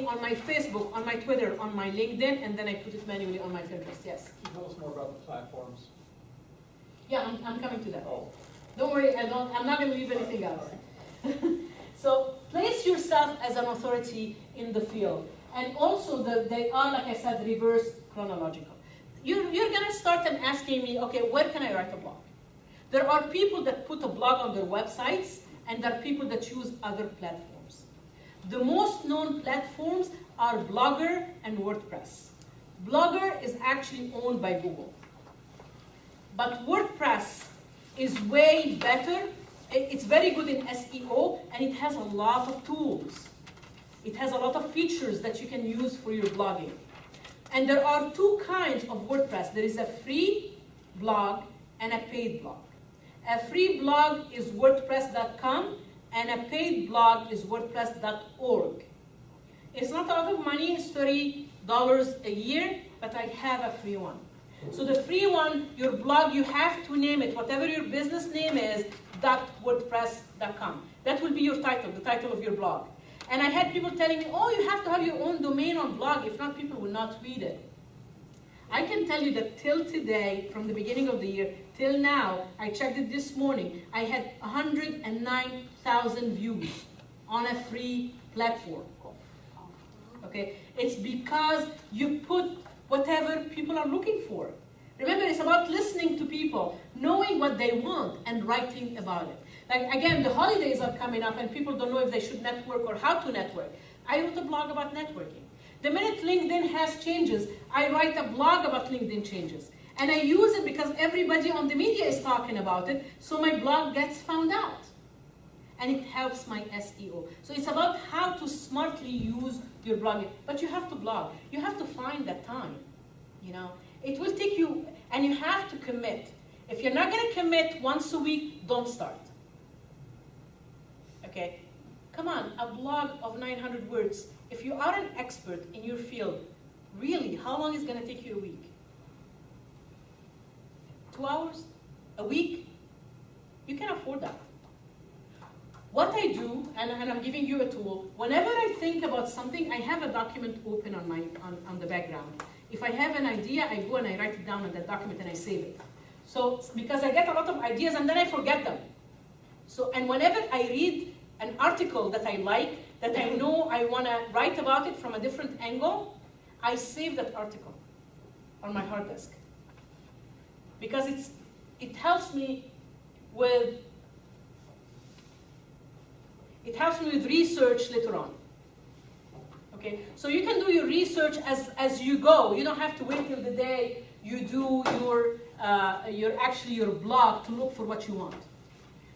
blogging on my Facebook, on my Twitter, on my LinkedIn, and then I put it manually on my Pinterest. Yes? Can you tell us more about the platforms? Yeah, I'm coming to that. Oh. Don't worry, I'm not going to leave anything out. So place yourself as an authority in the field. And also, they are, like I said, reverse chronological. You're going to start and asking me, okay, where can I write a blog? There are people that put a blog on their websites, and there are people that use other platforms. The most known platforms are Blogger and WordPress. Blogger is actually owned by Google. But WordPress is way better. It's very good in SEO, and it has a lot of tools. It has a lot of features that you can use for your blogging. And there are two kinds of WordPress. There is a free blog and a paid blog. A free blog is WordPress.com, and a paid blog is WordPress.org. It's not a lot of money, it's $30 a year, but I have a free one. So the free one, your blog, you have to name it, whatever your business name is, .wordpress.com. That will be your title, the title of your blog. And I had people telling me, oh, you have to have your own domain on blog, if not, people will not read it. I can tell you that till today, from the beginning of the year, till now, I checked it this morning, I had 109,000 views on a free platform. Okay? It's because you put whatever people are looking for. Remember, it's about listening to people, knowing what they want, and writing about it. Like, again, the holidays are coming up, and people don't know if they should network or how to network. I wrote a blog about networking. The minute LinkedIn has changes, I write a blog about LinkedIn changes. And I use it because everybody on the media is talking about it, so my blog gets found out. And it helps my SEO. So it's about how to smartly use your blogging. But you have to blog. You have to find that time. You know, it will take you, and you have to commit. If you're not going to commit once a week, don't start. Okay? Come on, a blog of 900 words. If you are an expert in your field, really, how long is it going to take you a week? 2 hours? A week? You can afford that. What I do, and I'm giving you a tool, whenever I think about something, I have a document open on the background. If I have an idea, I go and I write it down in that document and I save it. So, because I get a lot of ideas and then I forget them. So, and whenever I read an article that I like, that I know I want to write about it from a different angle, I save that article on my hard disk. Because it helps me with research later on. Okay, so you can do your research as you go. You don't have to wait till the day you do your blog to look for what you want.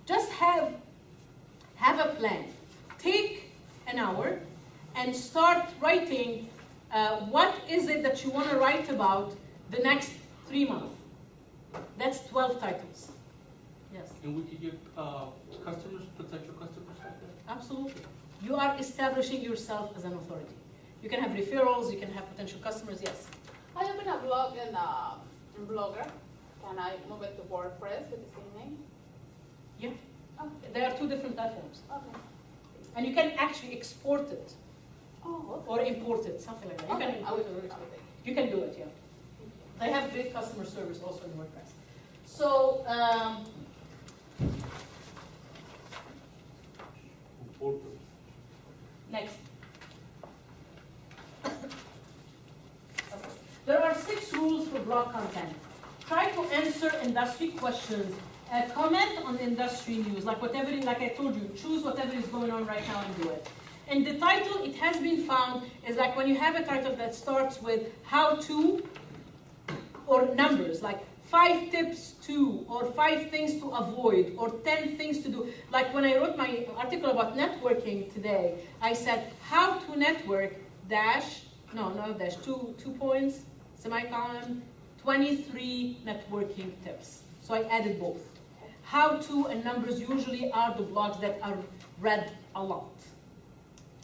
Just have a plan. Take an hour and start writing what is it that you want to write about the next 3 months. That's 12 titles. Yes. And we could give customers, potential customers like that? Absolutely. You are establishing yourself as an authority. You can have referrals, you can have potential customers, yes. I open a blog in Blogger. Can I move it to WordPress with the same name? Yeah. Okay. There are two different platforms. Okay. And you can actually export it Oh, okay. or import it, something like that. Okay, I will do it. You can do it, yeah. They have great customer service also in WordPress. So, next. There are 6 rules for blog content. Try to answer industry questions. Comment on industry news, like I told you, choose whatever is going on right now and do it. And the title, it has been found, is like when you have a title that starts with how to, or numbers, like 5 tips to, or 5 things to avoid, or 10 things to do. Like when I wrote my article about networking today, I said how to network two points, semicolon, 23 networking tips. So I added both. How to and numbers usually are the blogs that are read a lot.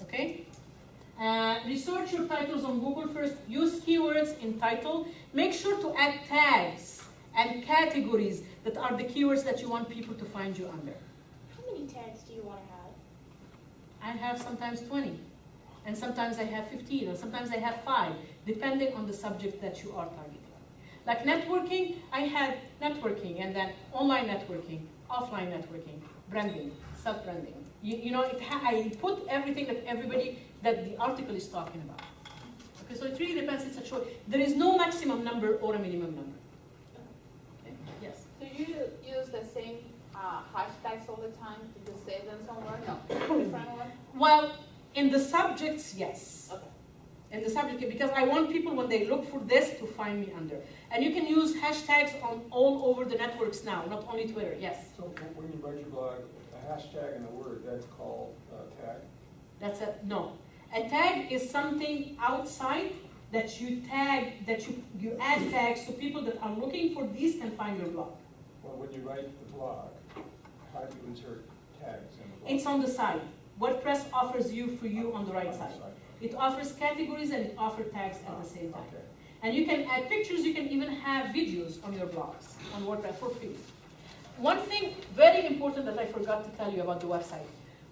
Okay? Research your titles on Google first. Use keywords in title. Make sure to add tags and categories that are the keywords that you want people to find you under. How many tags do you want to have? I have sometimes 20. and sometimes I have 15, and sometimes I have 5, depending on the subject that you are targeting. Like networking, I had networking, and then online networking, offline networking, branding, self-branding. You know, I put everything that the article is talking about. Okay, so it really depends, it's a choice. There is no maximum number or a minimum number. Okay? Yes? Do you use the same hashtags all the time? Did you save them somewhere? No. Different one? Well, in the subjects, yes. Okay. In the subject, because I want people, when they look for this, to find me under. And you can use hashtags on all over the networks now, not only Twitter. Yes? So when you write your blog, a hashtag and a word, that's called a tag? That's no. A tag is something outside that you tag, that you add tags so people that are looking for these can find your blog. Well, when you write the blog, how do you insert tags in the blog? It's on the side. WordPress offers for you on the right On the side. side. It offers categories and it offers tags at the same time. Okay. And you can add pictures, you can even have videos on your blogs, on WordPress for free. One thing very important that I forgot to tell you about the website.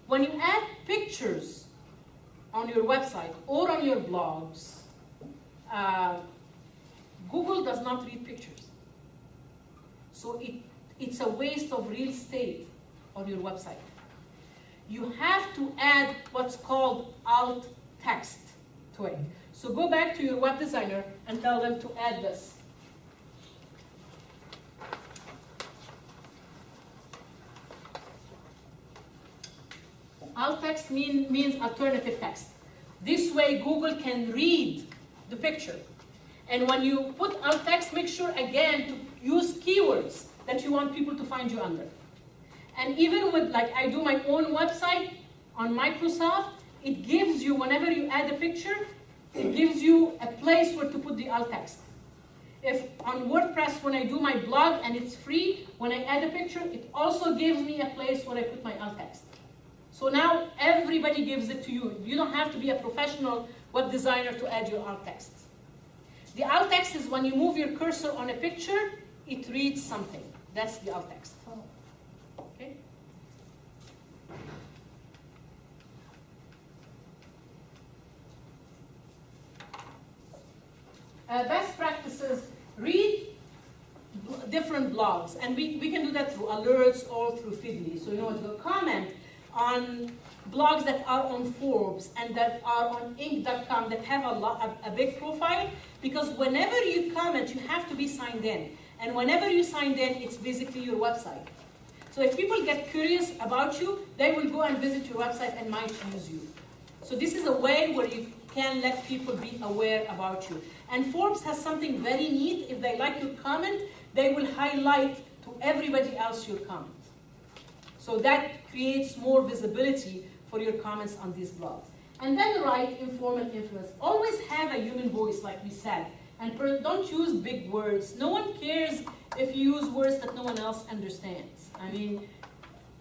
When you add pictures on your website or on your blogs, Google does not read pictures. So it's a waste of real estate on your website. You have to add what's called alt text to it. So go back to your web designer and tell them to add this. Alt text means alternative text. This way Google can read the picture. And when you put alt text, make sure again to use keywords that you want people to find you under. And even with, like I do my own website on Microsoft, it gives you, whenever you add a picture, it gives you a place where to put the alt text. If on WordPress, when I do my blog and it's free, when I add a picture, it also gives me a place where I put my alt text. So now everybody gives it to you. You don't have to be a professional web designer to add your alt text. The alt text is when you move your cursor on a picture, it reads something. That's the alt text. Okay? Best practices, read different blogs. And we can do that through alerts or through Feedly. So you know what to comment on blogs that are on Forbes and that are on Inc.com that have a big profile, because whenever you comment, you have to be signed in. And whenever you signed in, it's basically your website. So if people get curious about you, they will go and visit your website and might use you. So this is a way where you can let people be aware about you. And Forbes has something very neat. If they like your comment, they will highlight to everybody else your comment. So that creates more visibility for your comments on these blogs. And then write informal influence. Always have a human voice, like we said. And don't use big words. No one cares if you use words that no one else understands. I mean,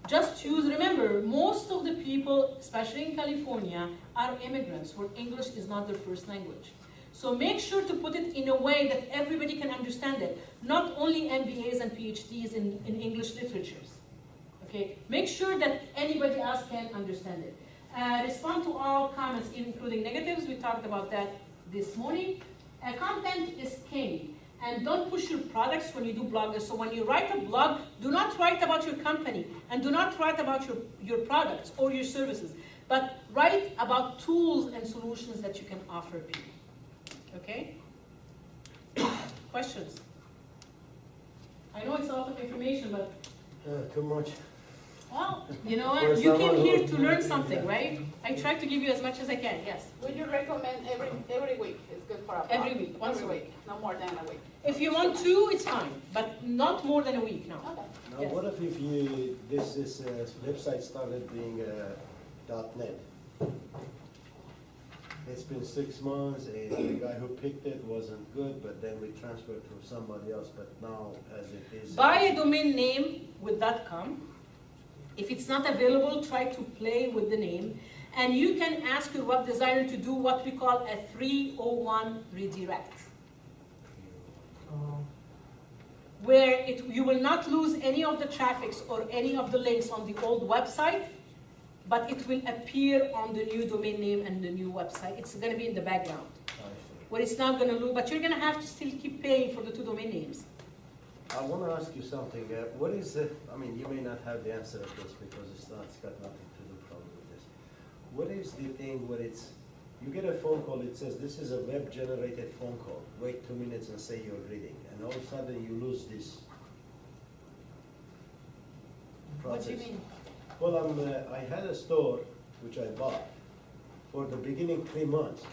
just use, remember, most of the people, especially in California, are immigrants where English is not their first language. So make sure to put it in a way that everybody can understand it. Not only MBAs and PhDs in English literatures. Okay? Make sure that anybody else can understand it. Respond to all comments, including negatives. We talked about that this morning. Content is king. And don't push your products when you do bloggers. So when you write a blog, do not write about your company. And do not write about your products or your services. But write about tools and solutions that you can offer people. Okay? Questions? I know it's a lot of information, but... Too much. Well, you know what? You came here to learn something, right? I try to give you as much as I can, yes. Would you recommend every week? It's good for a blog. Every week, once Every a week. No more than a week. If you want to, it's fine, but not more than a week, no. Okay. Now, Yes. what if this website started being .NET? It's been 6 months, and the guy who picked it wasn't good, but then we transferred to somebody else, but now as it is... Buy a domain name with .com. If it's not available, try to play with the name. And you can ask your web designer to do what we call a 301 redirect. Where you will not lose any of the traffics or any of the links on the old website. but it will appear on the new domain name and the new website. It's going to be in the background. Where it's not going to look, but you're going to have to still keep paying for the 2 domain names. I want to ask you something. What is the, I mean, you may not have the answer to this because it's got nothing to do probably with this. What is the thing where it's, you get a phone call, it says this is a web-generated phone call. Wait 2 minutes and say you're reading. And all of a sudden you lose this process. What do you mean? Well, I had a store which I bought for the beginning 3 months.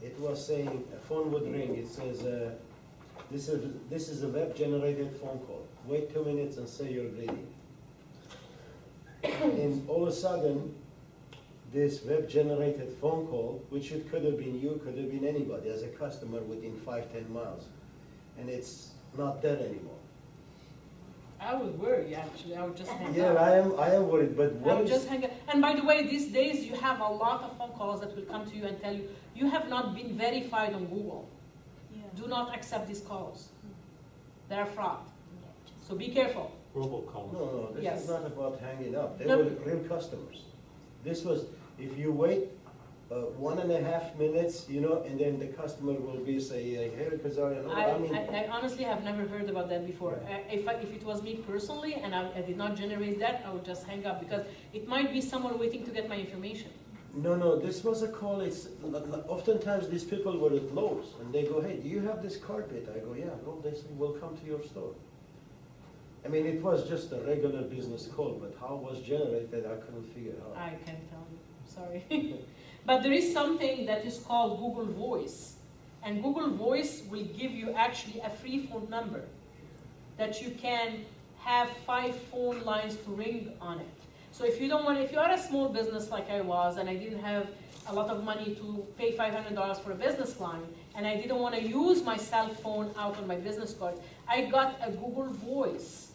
It was saying, a phone would ring, it says, this is a web-generated phone call. Wait 2 minutes and say you're reading. And all of a sudden, this web-generated phone call, which it could have been you, could have been anybody as a customer within 5-10 miles, and it's not there anymore. I would worry, actually. I would just hang Yeah, up. I am worried, but I what would is, just hang up. And by the way, these days you have a lot of phone calls that will come to you and tell you, you have not been verified on Google. Do not accept these calls. They're fraud. So be careful. Robocalls. no, this Yes. is not about hanging up. They No. were real customers. This was, if you wait 1.5 minutes, you know, and then the customer will be say, hey, Kazarian, I honestly have never heard about that before. If it was me personally and I did not generate that, I would just hang up because it might be someone waiting to get my information. No, this was a call. It's oftentimes these people were at Lowe's and they go, hey, do you have this carpet? I go, yeah. Well, they say, we'll come to your store. I mean, it was just a regular business call, but how it was generated, I couldn't figure out. I can't tell you, sorry. But there is something that is called Google Voice. And Google Voice will give you actually a free phone number that you can have 5 phone lines to ring on it. So if you don't want, if you are a small business like I was and I didn't have a lot of money to pay $500 for a business line and I didn't want to use my cell phone out on my business cards, I got a Google Voice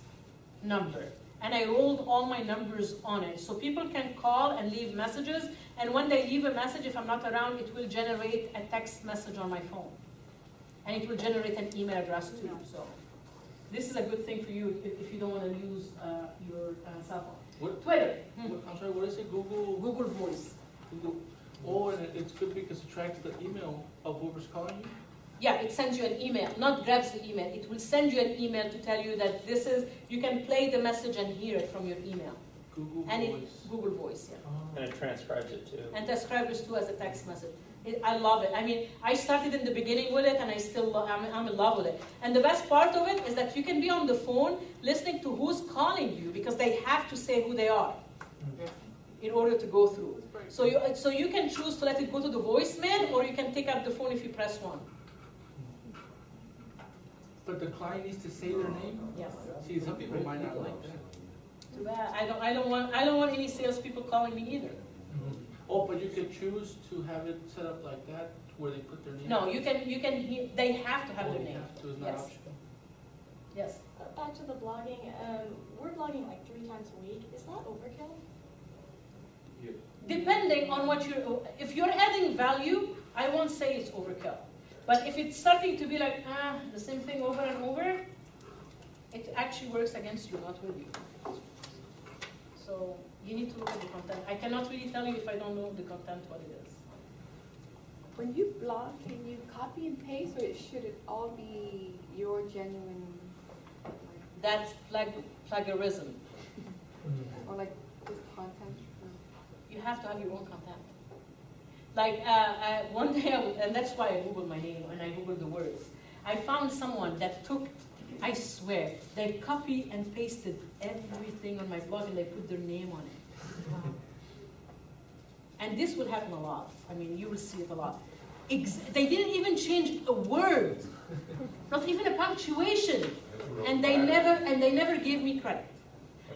number and I rolled all my numbers on it. So people can call and leave messages, and when they leave a message, if I'm not around, it will generate a text message on my phone. And it will generate an email address too. So this is a good thing for you if you don't want to use your cell phone. What? Twitter. I'm sorry, what is it? Google? Google Voice. Google. Oh, and it's good because it tracks the email of whoever's calling you? Yeah, it sends you an email, not grabs the email. It will send you an email to tell you that this is, you can play the message and hear it from your email. Google And Voice. it, Google Voice, yeah. Oh. And it transcribes it too. And transcribes too as a text message. I love it. I mean, I started in the beginning with it and I still, I'm in love with it. And the best part of it is that you can be on the phone listening to who's calling you because they have to say who they are in order to go through. So you can choose to let it go to the voicemail or you can take up the phone if you press 1. But the client needs to say their name? Yes. See, some people might not like that. Too bad. I don't want any salespeople calling me either. Oh, but you could choose to have it set up like that, where they put their name? No, you can they have to have Oh, their they name. have to, it's not Yes. optional. Yes. Back to the blogging, we're blogging like 3 times a week. Is that overkill? Depending on what if you're adding value, I won't say it's overkill. But if it's starting to be like, the same thing over and over, it actually works against you, not with you. So you need to look at the content. I cannot really tell you if I don't know the content what it is. When you blog, can you copy and paste, or should it all be your genuine, That's plagiarism. or like just content? You have to have your own content. Like one day, and that's why I Googled my name and I Googled the words. I found someone that took, I swear, they copy and pasted everything on my blog and they put their name on it. Wow. And this will happen a lot. I mean, you will see it a lot. They didn't even change a word, not even a punctuation, and they never gave me credit.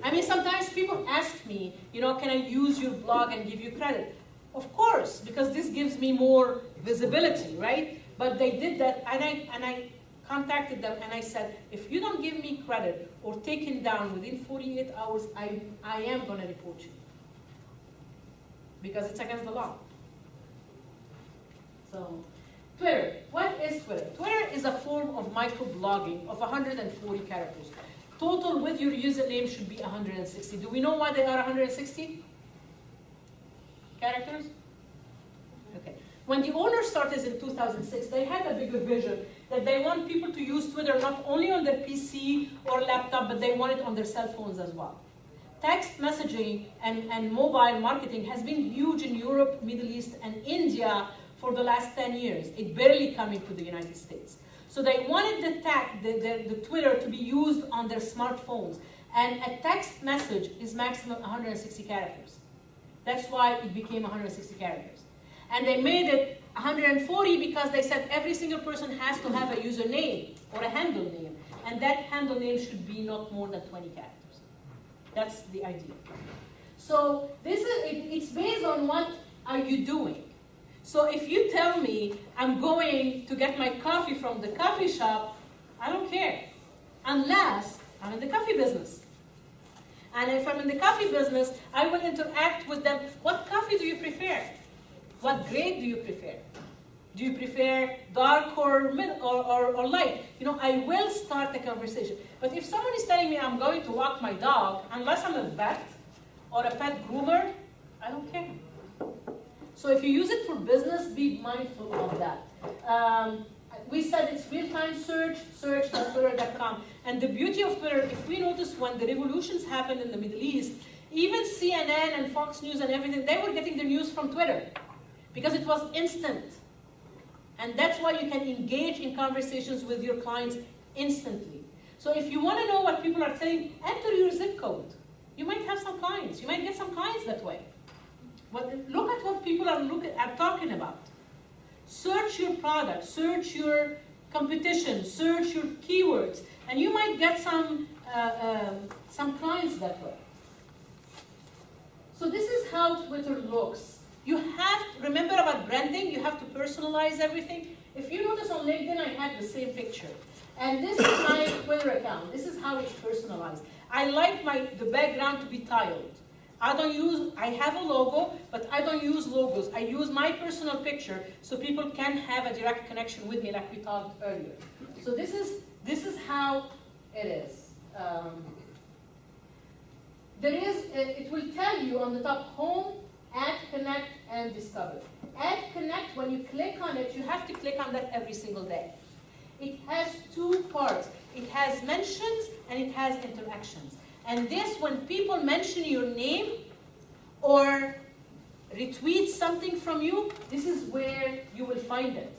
I mean, sometimes people ask me, can I use your blog and give you credit? Of course, because this gives me more visibility, right? But they did that, and I contacted them and I said, if you don't give me credit or take it down within 48 hours, I am going to report you. Because it's against the law. So, Twitter. What is Twitter? Twitter is a form of microblogging of 140 characters. Total with your username should be 160. Do we know why they are 160? characters? Okay. When the owner started in 2006, they had a bigger vision that they want people to use Twitter not only on their PC or laptop, but they want it on their cell phones as well. Text messaging and mobile marketing has been huge in Europe, Middle East, and India for the last 10 years. It barely coming to the United States. So they wanted the Twitter to be used on their smartphones. And a text message is maximum 160 characters. That's why it became 160 characters. And they made it 140 because they said every single person has to have a username or a handle name. And that handle name should be not more than 20 characters. That's the idea. So this is it's based on what are you doing. So if you tell me I'm going to get my coffee from the coffee shop, I don't care. Unless I'm in the coffee business. And if I'm in the coffee business, I will interact with them. What coffee do you prefer? What grade do you prefer? Do you prefer dark or light? You know, I will start a conversation. But if someone is telling me I'm going to walk my dog, unless I'm a vet or a pet groomer, I don't care. So if you use it for business, be mindful of that. We said it's real-time search, search.twitter.com. And the beauty of Twitter, if we notice when the revolutions happened in the Middle East, even CNN and Fox News and everything, they were getting their news from Twitter because it was instant. And that's why you can engage in conversations with your clients instantly. So if you want to know what people are saying, enter your zip code. You might have some clients. You might get some clients that way. But look at what people are talking about. Search your product, search your competition, search your keywords, and you might get some clients that way. So this is how Twitter looks. You have to remember about branding. You have to personalize everything. If you notice on LinkedIn, I had the same picture. And this is my Twitter account. This is how it's personalized. I like the background to be tiled. I have a logo, but I don't use logos. I use my personal picture so people can have a direct connection with me like we talked earlier. So this is how it is. It will tell you on the top home, add, connect, and discover. Add, connect, when you click on it, you have to click on that every single day. It has two parts. It has mentions and it has interactions. And this, when people mention your name or retweet something from you, this is where you will find it.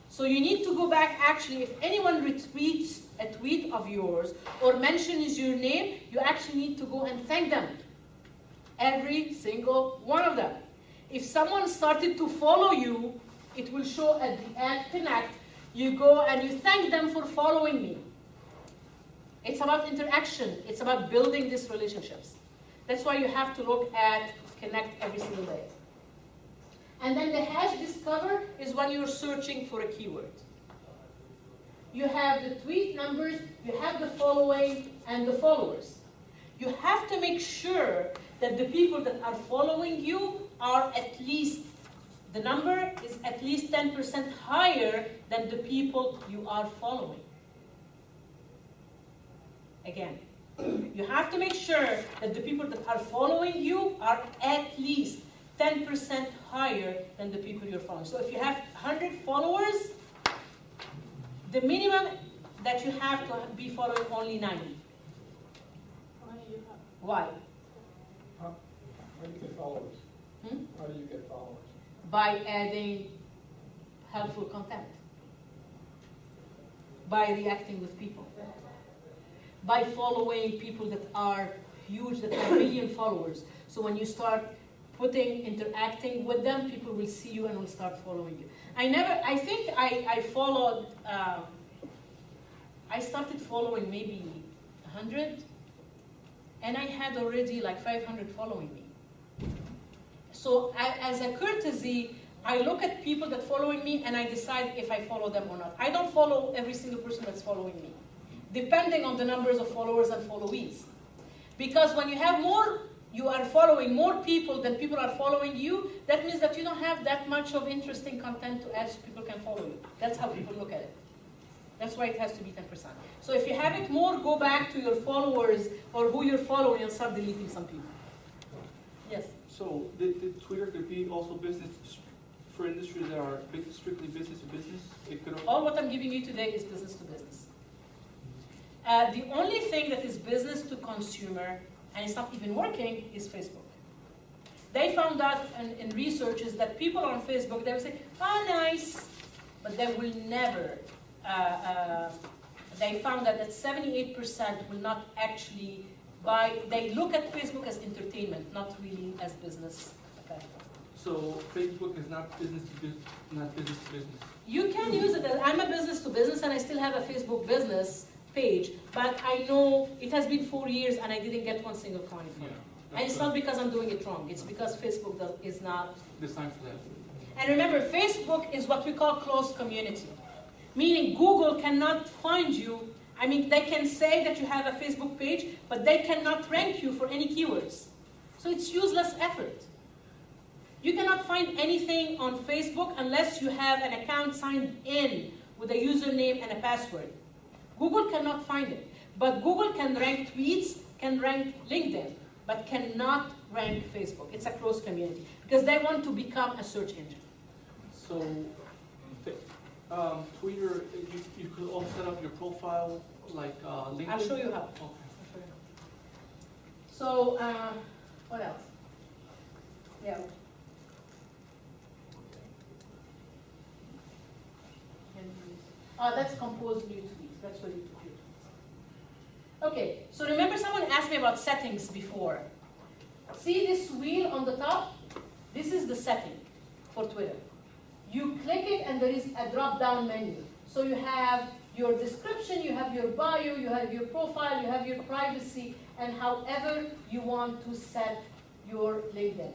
So you need to go back, actually, if anyone retweets a tweet of yours or mentions your name, you actually need to go and thank them. Every single one of them. If someone started to follow you, it will show at the Add Connect. You go and you thank them for following me. It's about interaction. It's about building these relationships. That's why you have to look at Connect every single day. And then the hash discover is when you're searching for a keyword. You have the tweet numbers, you have the following, and the followers. You have to make sure that the people that are following you are at least, the number is at least 10% higher than the people you are following. Again, you have to make sure that the people that are following you are at least 10% higher than the people you're following. So if you have 100 followers, the minimum that you have to be following only 90. Why? How do you get followers? How do you get followers? By adding helpful content. By reacting with people. By following people that are huge, that have million followers. So when you start interacting with them, people will see you and will start following you. I think I followed, I started following maybe 100, and I had already like 500 following me. So as a courtesy, I look at people that following me and I decide if I follow them or not. I don't follow every single person that's following me, depending on the numbers of followers and followees. Because when you have you are following more people than people are following you, that means that you don't have that much of interesting content to add so people can follow you. That's how people look at it. That's why it has to be 10%. So if you have it more, go back to your followers or who you're following and start deleting some people. Yes? So did Twitter could be also business for industries that are strictly business to business? It could. All what I'm giving you today is business to business. The only thing that is business to consumer, and it's not even working, is Facebook. They found out in researches that people on Facebook, they will say, oh, nice, but they will never, they found that 78% will not actually buy, they look at Facebook as entertainment, not really as business. Okay. So Facebook is not business to business, not business to business. You can use it as, I'm a business to business and I still have a Facebook business page, but I know it has been 4 years and I didn't get one single client from it. And it's not because I'm doing it wrong, it's because Facebook is not designed for that. And remember, Facebook is what we call closed community. Meaning Google cannot find you. I mean, they can say that you have a Facebook page, but they cannot rank you for any keywords. So it's useless effort. You cannot find anything on Facebook unless you have an account signed in with a username and a password. Google cannot find it. But Google can rank tweets, can rank LinkedIn, but cannot rank Facebook. It's a closed community because they want to become a search engine. So, Twitter, you could all set up your profile like LinkedIn? I'll show you how. Okay. I'll show you how. So, what else? Yeah. That's compose new tweets. That's what you do. Okay, so remember someone asked me about settings before. See this wheel on the top? This is the setting for Twitter. You click it and there is a drop-down menu. So you have your description, you have your bio, you have your profile, you have your privacy, and however you want to set your LinkedIn.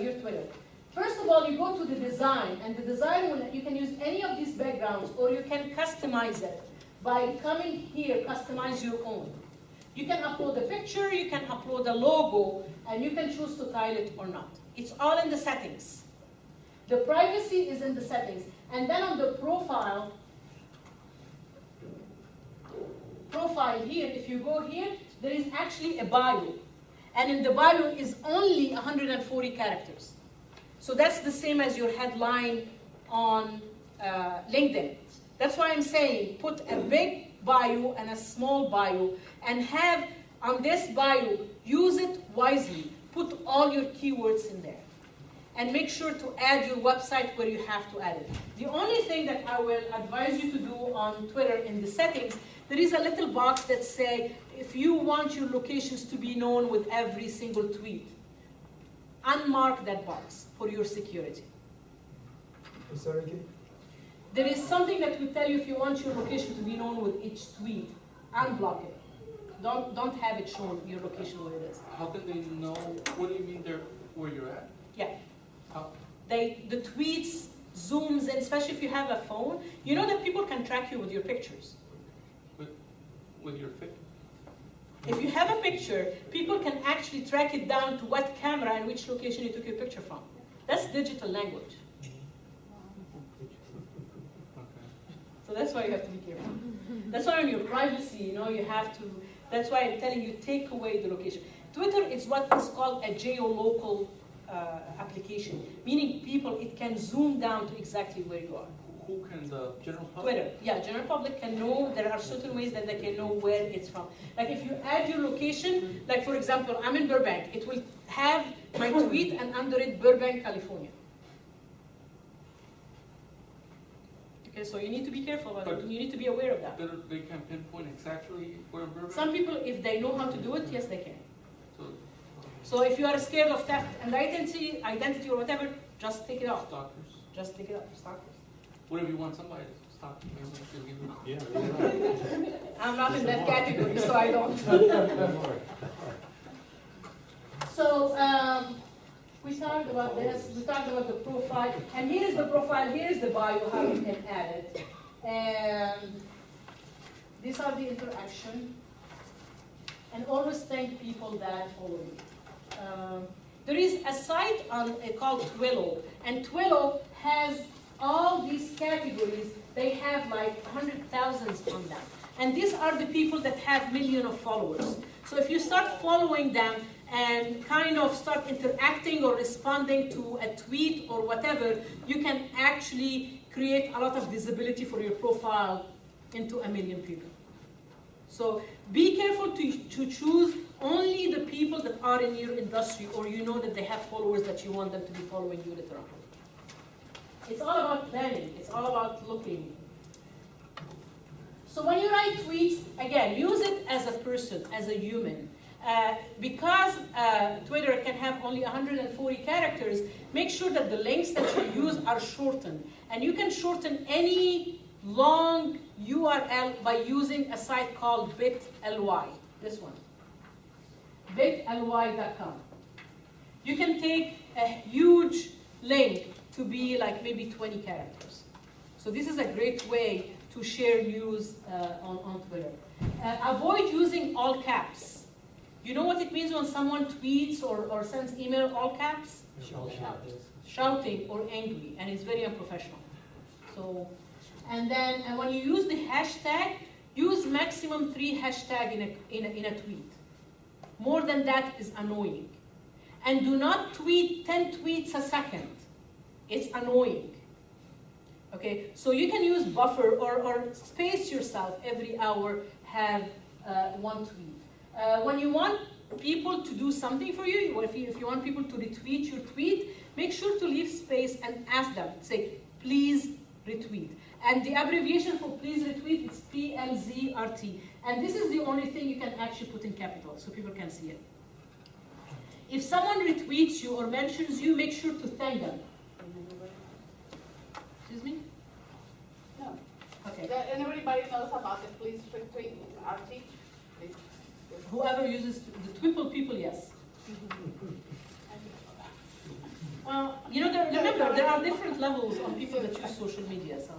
Your Twitter. First of all, you go to the design, and the design, you can use any of these backgrounds, or you can customize it by coming here, customize your own. You can upload a picture, you can upload a logo, and you can choose to tile it or not. It's all in the settings. The privacy is in the settings. And then on the profile here, if you go here, there is actually a bio. And in the bio is only 140 characters. So that's the same as your headline on LinkedIn. That's why I'm saying put a big bio and a small bio and have on this bio, use it wisely. Put all your keywords in there. And make sure to add your website where you have to add it. The only thing that I will advise you to do on Twitter in the settings, there is a little box that says, if you want your locations to be known with every single tweet, unmark that box for your security. Sorry, again? There is something that will tell you if you want your location to be known with each tweet, unblock it. Don't have it shown your location where it is. How can they know, what do you mean where you're at? Yeah. How? The tweets zooms in, especially if you have a phone. You know that people can track you with your pictures. With your fit? If you have a picture, people can actually track it down to what camera and which location you took your picture from. That's digital language. Okay. So that's why you have to be careful. That's why on your privacy, you have to, that's why I'm telling you, take away the location. Twitter is what is called a geolocal application, meaning people, it can zoom down to exactly where you are. Who can, the general public? Twitter, yeah, general public can know, there are certain ways that they can know where it's from. Like if you add your location, like for example, I'm in Burbank, it will have my tweet and under it, Burbank, California. Okay, so you need to be careful about it, you need to be aware of that. They can pinpoint exactly where in Burbank? Some people, if they know how to do it, yes, they can. So, So if you are scared of theft and identity or whatever, just take it off. stalkers. Just take it off, stalkers. What if you want somebody to stalk you? Maybe they'll give you. Yeah, I'm not in that category, so I don't. So we talked about this, we talked about the profile, and here is the profile, here is the bio, how you can add it. And these are the interaction. And always thank people that follow you. There is a site called Twillo, and Twillo has all these categories. They have like 100,000 on them. And these are the people that have millions of followers. So if you start following them, and kind of start interacting or responding to a tweet or whatever, you can actually create a lot of visibility for your profile into 1 million people. So be careful to choose only the people that are in your industry, or you know that they have followers that you want them to be following you later on. It's all about planning. It's all about looking. So when you write tweets, again, use it as a person, as a human. Because Twitter can have only 140 characters, make sure that the links that you use are shortened. And you can shorten any long URL by using a site called bit.ly, this one, bit.ly.com. You can take a huge link to be like maybe 20 characters. So this is a great way to share news on Twitter. Avoid using all caps. You know what it means when someone tweets or sends email all caps? Shouting or angry, and it's very unprofessional. So, and then when you use the hashtag, use maximum 3 hashtags in a tweet. More than that is annoying. And do not tweet 10 tweets a second. It's annoying. Okay, so you can use buffer or space yourself every hour, have 1 tweet. When you want people to do something for you, if you want people to retweet your tweet, make sure to leave space and ask them. Say, please retweet. And the abbreviation for please retweet is PLZRT. And this is the only thing you can actually put in capital so people can see it. If someone retweets you or mentions you, make sure to thank them. Excuse me? No. Okay. And everybody knows about the please retweet RT. Whoever uses the Twipple people, yes. Well, you know, remember, there are different levels on people that use social media. So,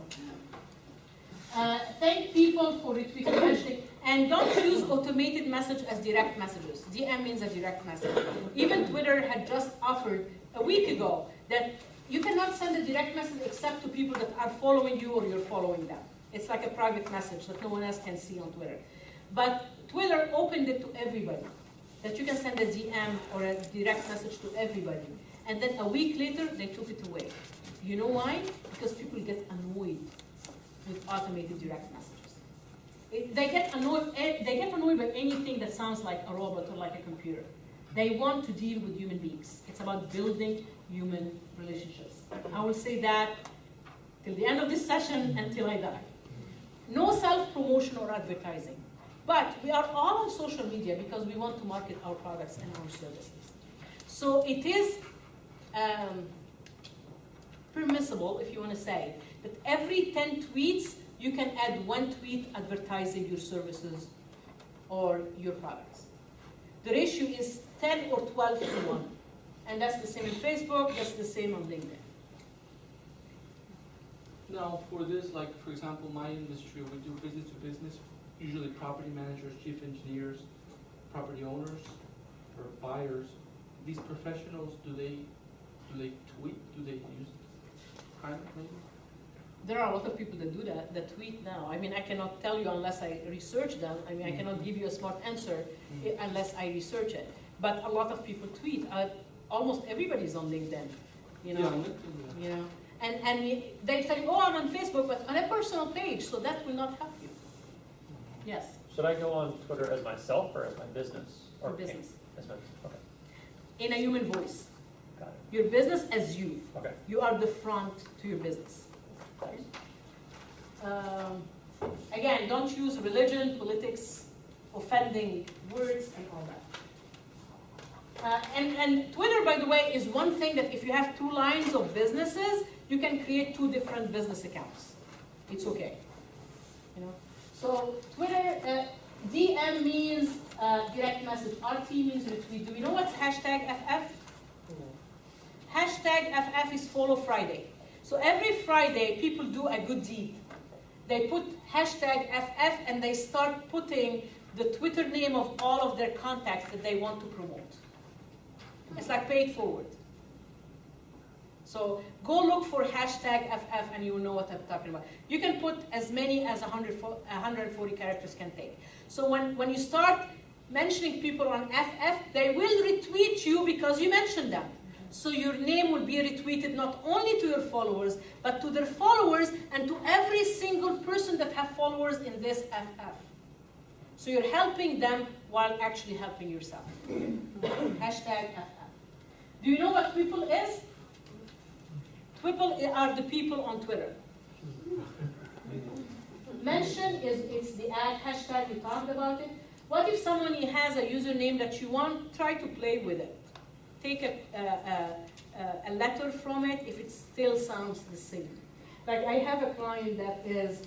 thank people for retweeting hashtag, and don't use automated message as direct messages. DM means a direct message. Even Twitter had just offered a week ago that you cannot send a direct message except to people that are following you or you're following them. It's like a private message that no one else can see on Twitter. But Twitter opened it to everybody, that you can send a DM or a direct message to everybody. And then a week later, they took it away. You know why? Because people get annoyed with automated direct messages. They get annoyed by anything that sounds like a robot or like a computer. They want to deal with human beings. It's about building human relationships. I will say that till the end of this session until I die. No self-promotion or advertising. But we are all on social media because we want to market our products and our services. So it is permissible, if you want to say, that every 10 tweets, you can add 1 tweet advertising your services or your products. The ratio is 10 or 12 to 1. And that's the same in Facebook, that's the same on LinkedIn. Now, for this, like, for example, my industry, we do business to business, usually property managers, chief engineers, property owners, or buyers. These professionals, do they tweet? Do they use kind of maybe? There are a lot of people that do that tweet now. I mean, I cannot tell you unless I research them. I mean, I cannot give you a smart answer unless I research it. But a lot of people tweet. Almost everybody's on LinkedIn, you know. Yeah, on LinkedIn, yeah. You know, and they say, oh, I'm on Facebook, but on a personal page, so that will not help you. Yes. Should I go on Twitter as myself or as my business? Or business. As my, okay, In a human voice. got it. Your business as you. Okay. You are the front to your business. Again, don't use religion, politics, offending words, and all that. And Twitter, by the way, is one thing that if you have 2 lines of businesses, you can create 2 different business accounts. It's okay. You know. So Twitter, DM means direct message. RT means retweet. Do we know what's hashtag FF? Hashtag FF is Follow Friday. So every Friday, people do a good deed. They put hashtag FF and they start putting the Twitter name of all of their contacts that they want to promote. It's like pay it forward. So go look for hashtag FF and you will know what I'm talking about. You can put as many as 140 characters can take. So when you start mentioning people on FF, they will retweet you because you mentioned them. So your name will be retweeted not only to your followers, but to their followers and to every single person that have followers in this FF. So you're helping them while actually helping yourself. Hashtag FF. Do you know what Twipple is? Twipple are the people on Twitter. Mention is it's the ad hashtag, we talked about it. What if someone has a username that you want? Try to play with it. Take a letter from it if it still sounds the same. Like I have a client that is,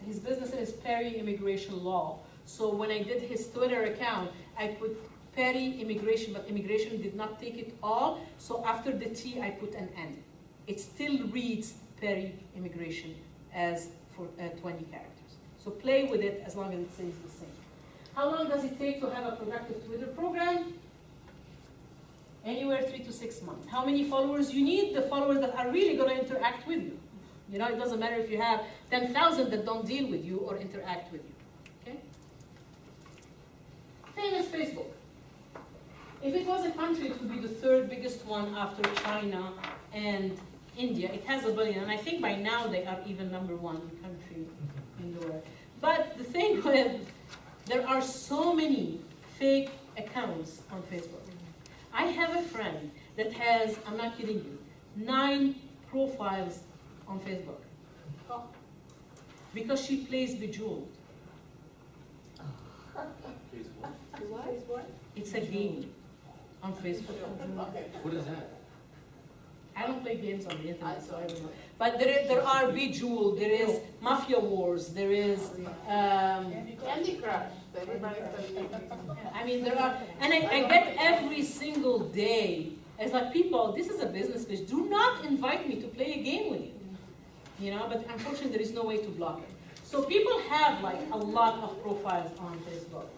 his business is Perry Immigration Law. So when I did his Twitter account, I put Perry Immigration, but immigration did not take it all. So after the T, I put an N. It still reads Perry Immigration as for 20 characters. So play with it as long as it stays the same. How long does it take to have a productive Twitter program? Anywhere 3 to 6 months. How many followers you need? The followers that are really going to interact with you. You know, it doesn't matter if you have 10,000 that don't deal with you or interact with you. Okay? Same as Facebook. If it was a country, it would be the third biggest one after China and India. It has 1 billion, and I think by now they are even #1 country in the world. But the thing with, there are so many fake accounts on Facebook. I have a friend that has, I'm not kidding you, 9 profiles on Facebook. Because she plays Bejeweled. What? It's a game on Facebook. What is that? I don't play games on the internet, so I don't know. But there are Bejeweled, there is Mafia Wars, there is... Candy Crush. Everybody's playing. I mean, there are, and I get every single day, it's like, people, this is a business page. Do not invite me to play a game with you. You know, but unfortunately there is no way to block it. So people have like a lot of profiles on Facebook.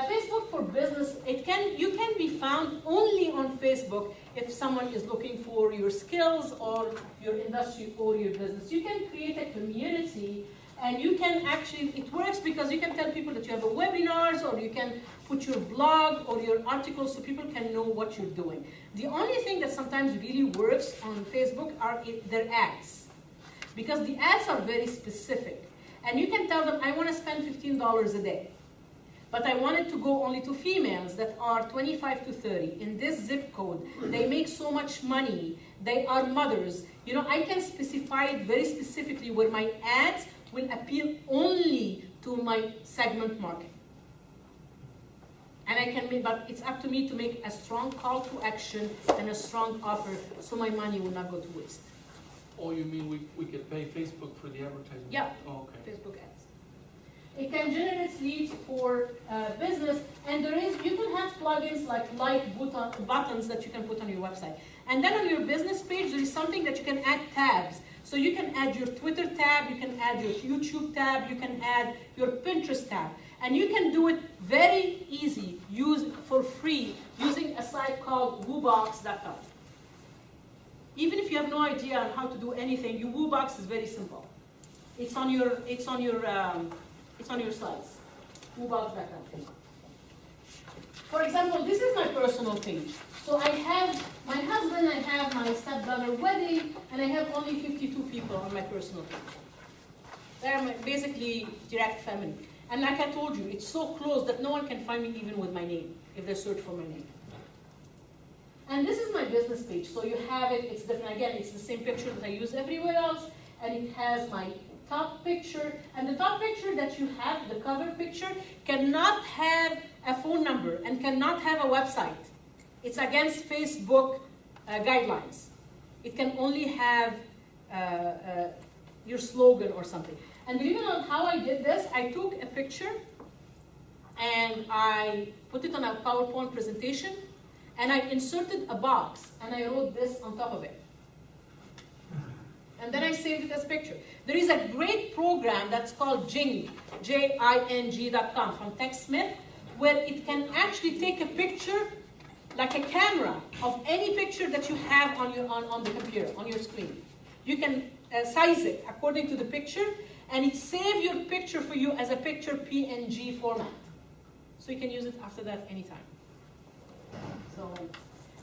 Facebook for business, you can be found only on Facebook if someone is looking for your skills or your industry or your business. You can create a community, and you can actually, it works because you can tell people that you have a webinars, or you can put your blog or your articles so people can know what you're doing. The only thing that sometimes really works on Facebook are their ads, because the ads are very specific. And you can tell them, I want to spend $15 a day. But I want it to go only to females that are 25 to 30 in this zip code. They make so much money. They are mothers. You know, I can specify it very specifically where my ads will appeal only to my segment market. And I can make, but it's up to me to make a strong call to action and a strong offer so my money will not go to waste. Oh, you mean we could pay Facebook for the advertising? Yeah, Oh, okay. Facebook ads. It can generate leads for business, and you can have plugins like buttons that you can put on your website. And then on your business page, there is something that you can add tabs. So you can add your Twitter tab, you can add your YouTube tab, you can add your Pinterest tab. And you can do it very easy, for free, using a site called woobox.com. Even if you have no idea on how to do anything, WooBox is very simple. It's on your slides. WooBox.com. For example, this is my personal page. So I have my husband, I have my stepdaughter wedding, and I have only 52 people on my personal page. They're basically direct family. And like I told you, it's so close that no one can find me even with my name, if they search for my name. And this is my business page. So you have it, it's different. Again, it's the same picture that I use everywhere else, and it has my top picture. And the top picture that you have, the cover picture, cannot have a phone number and cannot have a website. It's against Facebook guidelines. It can only have your slogan or something. And believe it or not, how I did this, I took a picture and I put it on a PowerPoint presentation, and I inserted a box and I wrote this on top of it. And then I saved it as a picture. There is a great program that's called Jing, Jing.com from TechSmith, where it can actually take a picture, like a camera, of any picture that you have on the computer, on your screen. You can size it according to the picture, and it saves your picture for you as a picture PNG format. So you can use it after that anytime. So,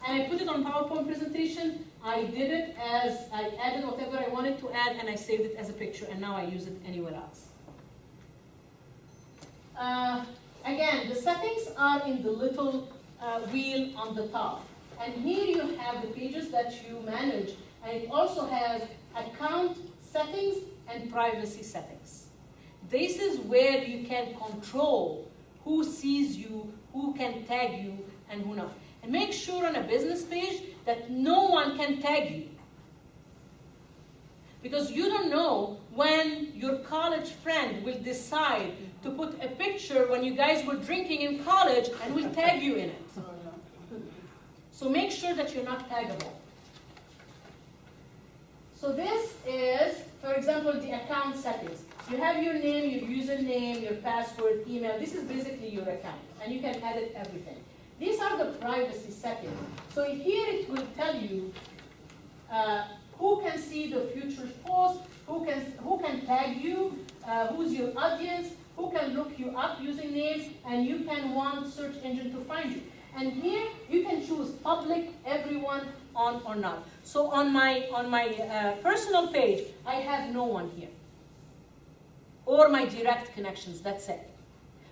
and I put it on PowerPoint presentation. I did it as, I added whatever I wanted to add, and I saved it as a picture, and now I use it anywhere else. Again, the settings are in the little wheel on the top. And here you have the pages that you manage, and it also has account settings and privacy settings. This is where you can control who sees you, who can tag you, and who not. And make sure on a business page that no one can tag you. Because you don't know when your college friend will decide to put a picture when you guys were drinking in college and will tag you in it. So make sure that you're not taggable. So this is, for example, the account settings. You have your name, your username, your password, email. This is basically your account, and you can edit everything. These are the privacy settings. So here it will tell you who can see the future posts, who can tag you, who's your audience, who can look you up using names, and you can want search engine to find you. And here you can choose public, everyone, on or not. So on my personal page, I have no one here, or my direct connections. That's it.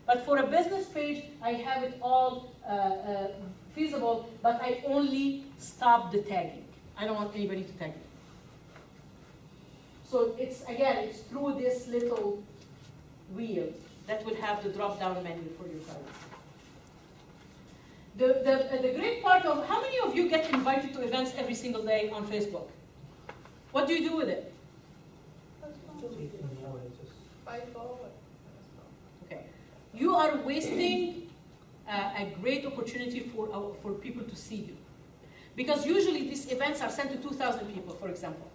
But for a business page, I have it all feasible, but I only stop the tagging. I don't want anybody to tag me. So it's, again, it's through this little wheel that will have the drop-down menu for your privacy. The great part of, how many of you get invited to events every single day on Facebook? What do you do with it? Okay. You are wasting a great opportunity for people to see you. Because usually these events are sent to 2,000 people, for example.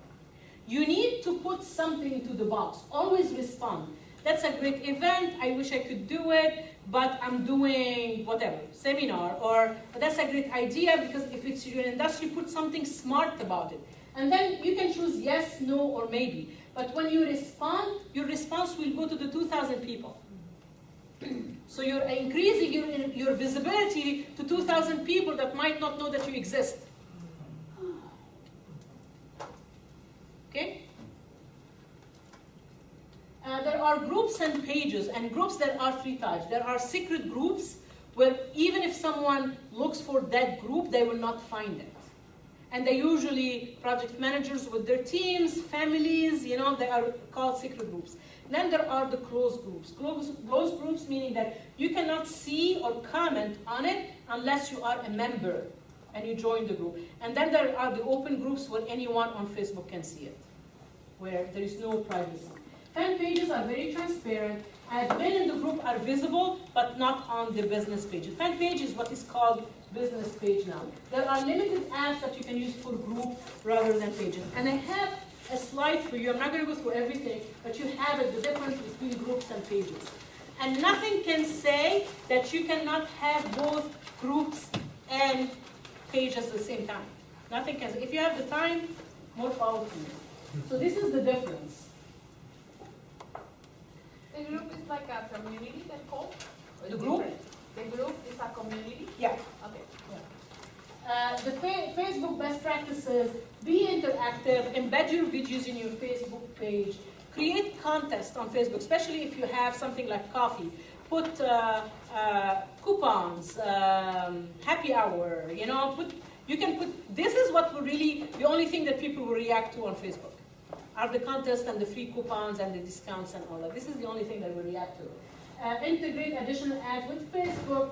You need to put something into the box. Always respond. That's a great event. I wish I could do it, but I'm doing whatever, seminar, or that's a great idea, because if it's your industry, put something smart about it. And then you can choose yes, no, or maybe. But when you respond, your response will go to the 2,000 people. So you're increasing your visibility to 2,000 people that might not know that you exist. Okay? There are groups and pages, and groups that are three types. There are secret groups where even if someone looks for that group, they will not find it. And they're usually project managers with their teams, families, you know, they are called secret groups. Then there are the closed groups. Closed groups meaning that you cannot see or comment on it unless you are a member and you join the group. And then there are the open groups where anyone on Facebook can see it, where there is no privacy. Fan pages are very transparent. Admin in the group are visible, but not on the business page. A fan page is what is called business page now. There are limited apps that you can use for group rather than pages. And I have a slide for you. I'm not going to go through everything, but you have it, the difference between groups and pages. And nothing can say that you cannot have both groups and pages at the same time. Nothing can say. If you have the time, more power to you. So this is the difference. The group is like a community that called? The group? The group is a community? Yeah. Okay. The Facebook best practices: be interactive, embed your videos in your Facebook page, create contests on Facebook, especially if you have something like coffee. Put coupons, happy hour, you know, you can put, this is what will really, the only thing that people will react to on Facebook are the contests and the free coupons and the discounts and all that. This is the only thing that will react to. Integrate additional ads with Facebook.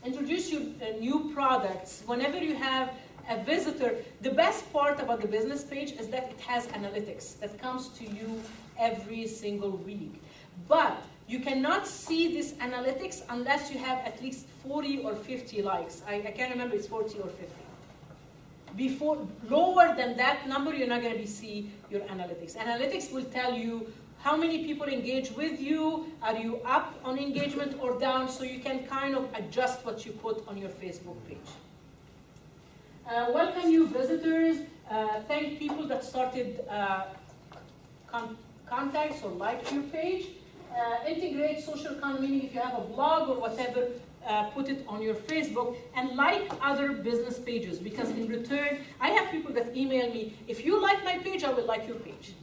Introduce your new products. Whenever you have a visitor, the best part about the business page is that it has analytics that comes to you every single week. But you cannot see this analytics unless you have at least 40 or 50 likes. I can't remember, it's 40 or 50. Lower than that number, you're not going to see your analytics. Analytics will tell you how many people engage with you, are you up on engagement or down, so you can kind of adjust what you put on your Facebook page. Welcome new visitors, thank people that started contacts or liked your page. integrate social economy, meaning if you have a blog or whatever, put it on your Facebook, and like other business pages, because in return, I have people that email me, if you like my page, I will like your page.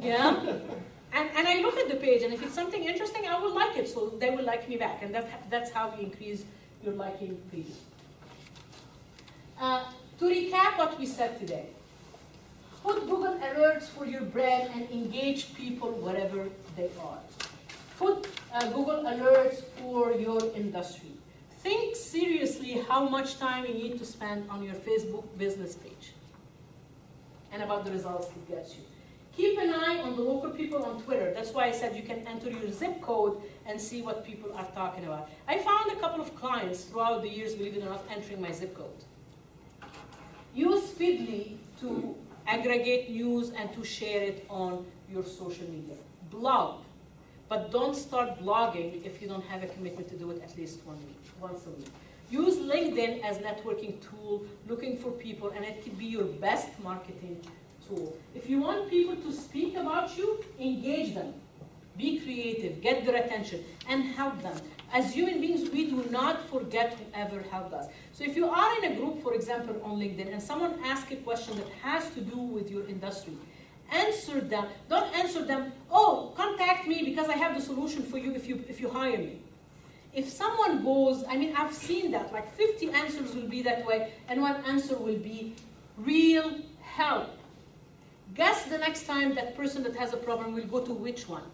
Yeah? And I look at the page, and if it's something interesting, I will like it, so they will like me back, and that's how you increase your liking pages. To recap what we said today, put Google alerts for your brand and engage people wherever they are. Put Google alerts for your industry. Think seriously how much time you need to spend on your Facebook business page and about the results it gets you. Keep an eye on the local people on Twitter. That's why I said you can enter your zip code and see what people are talking about. I found a couple of clients throughout the years, believe it or not, entering my zip code. Use Feedly to aggregate news and to share it on your social media. Blog, but don't start blogging if you don't have a commitment to do it at least once a week. Use LinkedIn as networking tool, looking for people, and it could be your best marketing tool. If you want people to speak about you, engage them. Be creative, get their attention, and help them. As human beings, we do not forget whoever helped us. So if you are in a group, for example, on LinkedIn, and someone asks a question that has to do with your industry, answer them. Don't answer them, oh, contact me because I have the solution for you if you hire me. If someone goes, I mean, I've seen that, like 50 answers will be that way, and one answer will be real help. Guess the next time that person that has a problem will go to which one?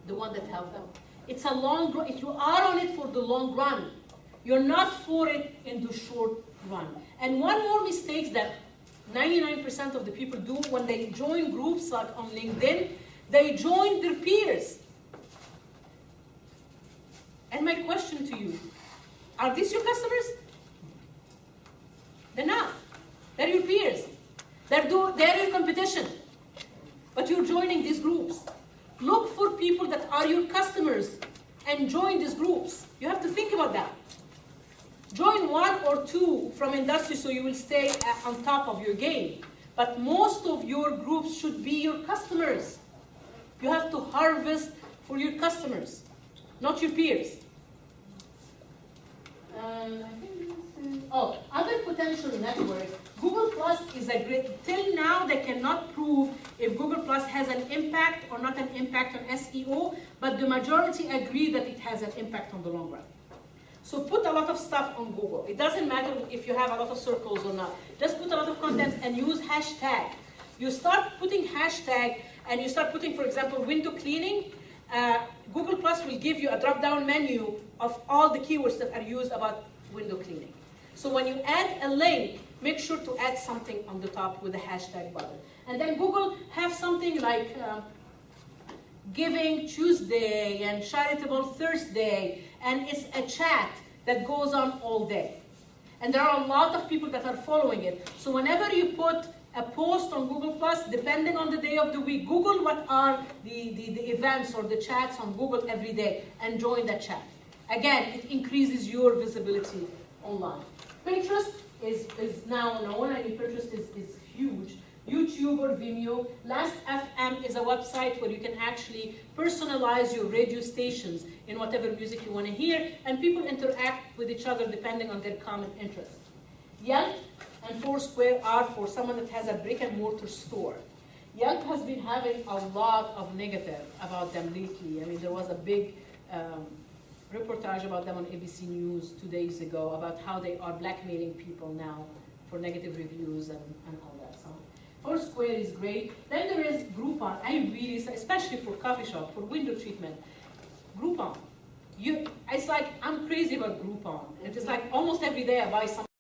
The one that helped them. It's a long run. If you are on it for the long run, you're not for it in the short run. And one more mistake that 99% of the people do when they join groups like on LinkedIn, they join their peers. And my question to you, are these your customers? They're not. They're your peers. They're your competition. But you're joining these groups. Look for people that are your customers and join these groups. You have to think about that. Join one or two from industry so you will stay on top of your game. But most of your groups should be your customers. You have to harvest for your customers, not your peers. Other potential networks. Google Plus is a great, till now they cannot prove if Google Plus has an impact or not an impact on SEO, but the majority agree that it has an impact on the long run. So put a lot of stuff on Google. It doesn't matter if you have a lot of circles or not. Just put a lot of content and use hashtag. You start putting hashtag and you start putting, for example, window cleaning. Google Plus will give you a drop-down menu of all the keywords that are used about window cleaning. So when you add a link, make sure to add something on the top with a hashtag button. And then Google have something like Giving Tuesday and Charitable Thursday, and it's a chat that goes on all day. And there are a lot of people that are following it. So whenever you put a post on Google Plus, depending on the day of the week, Google what are the events or the chats on Google every day and join that chat. Again, it increases your visibility online. Pinterest is now known. I mean, Pinterest is huge. YouTube or Vimeo. Last.fm is a website where you can actually personalize your radio stations in whatever music you want to hear, and people interact with each other depending on their common interests. Yelp and Foursquare are for someone that has a brick and mortar store. Yelp has been having a lot of negative about them lately. I mean, there was a big reportage about them on ABC News 2 days ago about how they are blackmailing people now for negative reviews and all that. So Foursquare is great. Then there is Groupon. I really, especially for coffee shop, for window treatment. Groupon. It's like, I'm crazy about Groupon. It is like almost every day I buy something.